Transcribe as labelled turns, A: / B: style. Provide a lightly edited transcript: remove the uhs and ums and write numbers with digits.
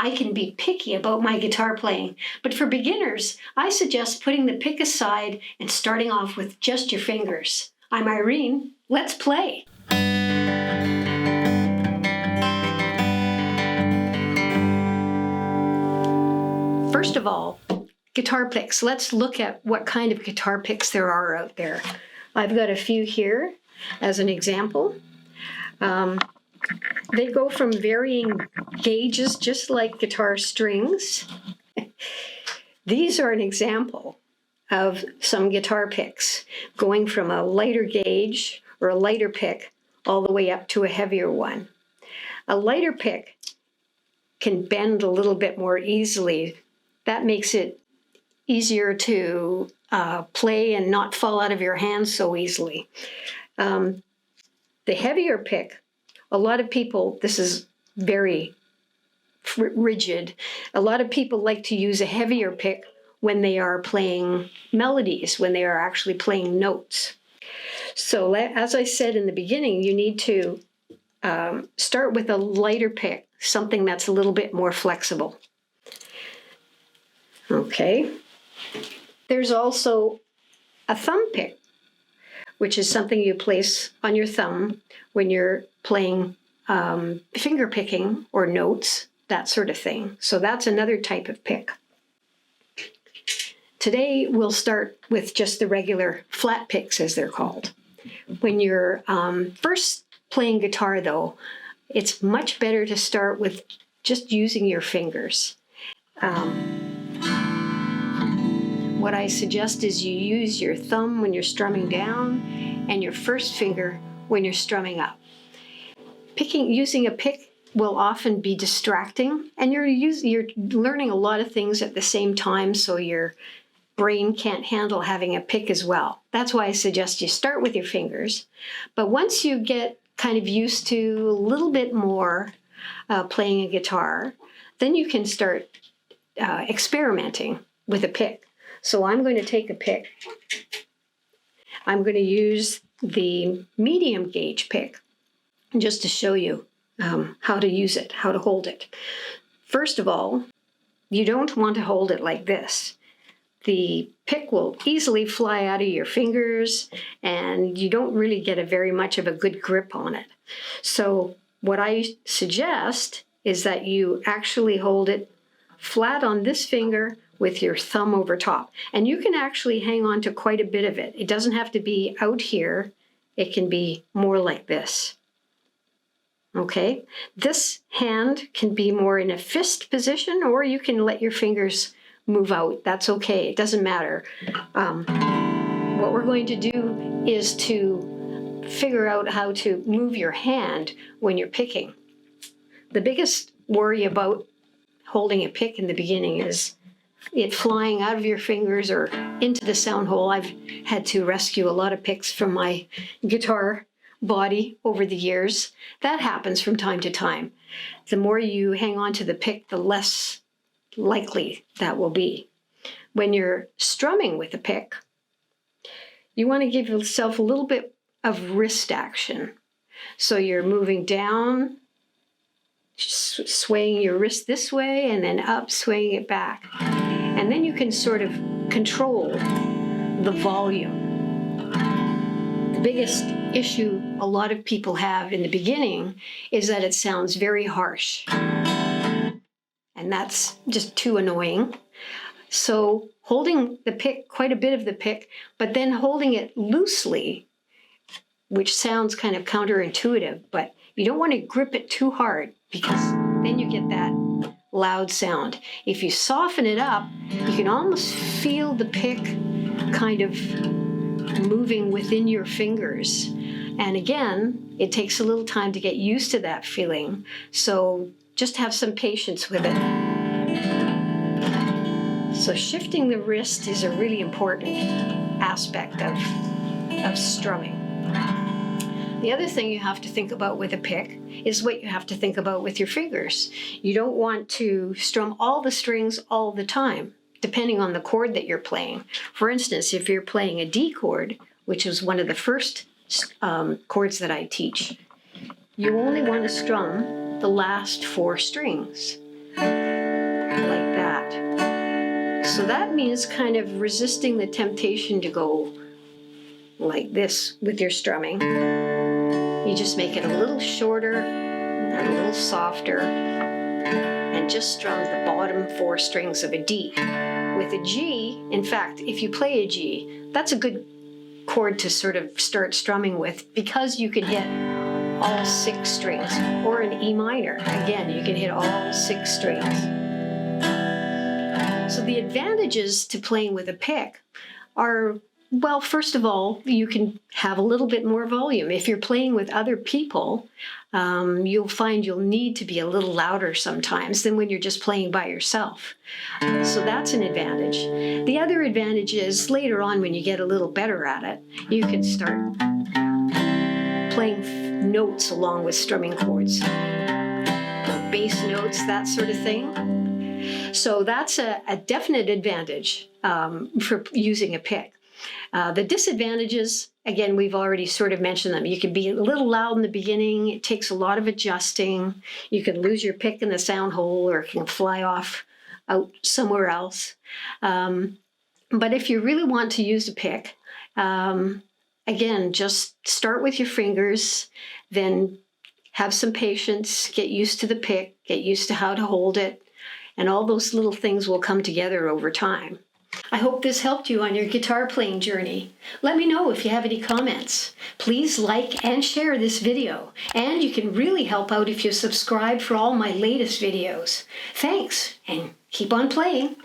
A: I can be picky about my guitar playing, but for beginners, I suggest putting the pick aside and starting off with just your fingers. I'm Irene. Let's play. First of all, guitar picks. Let's look at what kind of guitar picks there are out there. I've got a few here as an example. They go from varying gauges, just like guitar strings. These are an example of some guitar picks, going from a lighter gauge or a lighter pick all the way up to a heavier one. A lighter pick can bend a little bit more easily. That makes it easier to play and not fall out of your hands so easily. The heavier pick, a lot of people, this is very rigid. A lot of people like to use a heavier pick when they are playing melodies, when they are actually playing notes. So as I said in the beginning, you need to start with a lighter pick, something that's a little bit more flexible. Okay. There's also a thumb pick, which is something you place on your thumb when you're playing finger picking or notes, that sort of thing. So that's another type of pick. Today we'll start with just the regular flat picks, as they're called. When you're first playing guitar, though, it's much better to start with just using your fingers. What I suggest is you use your thumb when you're strumming down and your first finger when you're strumming up. Using a pick will often be distracting, and you're learning a lot of things at the same time, so your brain can't handle having a pick as well. That's why I suggest you start with your fingers. But once you get kind of used to a little bit more playing a guitar, then you can start experimenting with a pick. So I'm going to take a pick. I'm going to use the medium gauge pick just to show you how to use it, how to hold it. First of all, you don't want to hold it like this. The pick will easily fly out of your fingers, and you don't really get very much of a good grip on it. So what I suggest is that you actually hold it flat on this finger with your thumb over top. And you can actually hang on to quite a bit of it. It doesn't have to be out here. It can be more like this. Okay? This hand can be more in a fist position, or you can let your fingers move out. That's okay. It doesn't matter. What we're going to do is to figure out how to move your hand when you're picking. The biggest worry about holding a pick in the beginning is it flying out of your fingers or into the sound hole. I've had to rescue a lot of picks from my guitar body over the years. That happens from time to time. The more you hang on to the pick, the less likely that will be. When you're strumming with a pick, you want to give yourself a little bit of wrist action. So you're moving down, swaying your wrist this way, and then up, swaying it back. And then you can sort of control the volume. The biggest issue a lot of people have in the beginning is that it sounds very harsh. And that's just too annoying. So holding the pick, quite a bit of the pick, but then holding it loosely, which sounds kind of counterintuitive, but you don't want to grip it too hard because then you get that loud sound. If you soften it up, you can almost feel the pick kind of moving within your fingers. And again, it takes a little time to get used to that feeling. So just have some patience with it. So shifting the wrist is a really important aspect of strumming. The other thing you have to think about with a pick is what you have to think about with your fingers. You don't want to strum all the strings all the time, depending on the chord that you're playing. For instance, if you're playing a D chord, which is one of the first chords that I teach, you only want to strum the last 4 strings. So that means kind of resisting the temptation to go like this with your strumming. You just make it a little shorter and a little softer, and just strum the bottom 4 strings of a D. With a G, in fact, if you play a G, that's a good chord to sort of start strumming with, because you can hit all 6 strings. Or an E minor, again, you can hit all 6 strings. So the advantages to playing with a pick are, well, first of all, you can have a little bit more volume. If you're playing with other people, you'll find you'll need to be a little louder sometimes than when you're just playing by yourself. So that's an advantage. The other advantage is later on, when you get a little better at it, you can start playing notes along with strumming chords, bass notes, that sort of thing. So that's a definite advantage for using a pick. The disadvantages, again, we've already sort of mentioned them. You can be a little loud in the beginning. It takes a lot of adjusting. You can lose your pick in the sound hole, or it can fly off out somewhere else. But if you really want to use a pick, again, just start with your fingers, then have some patience, get used to the pick, get used to how to hold it, and all those little things will come together over time. I hope this helped you on your guitar playing journey. Let me know if you have any comments. Please like and share this video, and you can really help out if you subscribe for all my latest videos. Thanks, and keep on playing.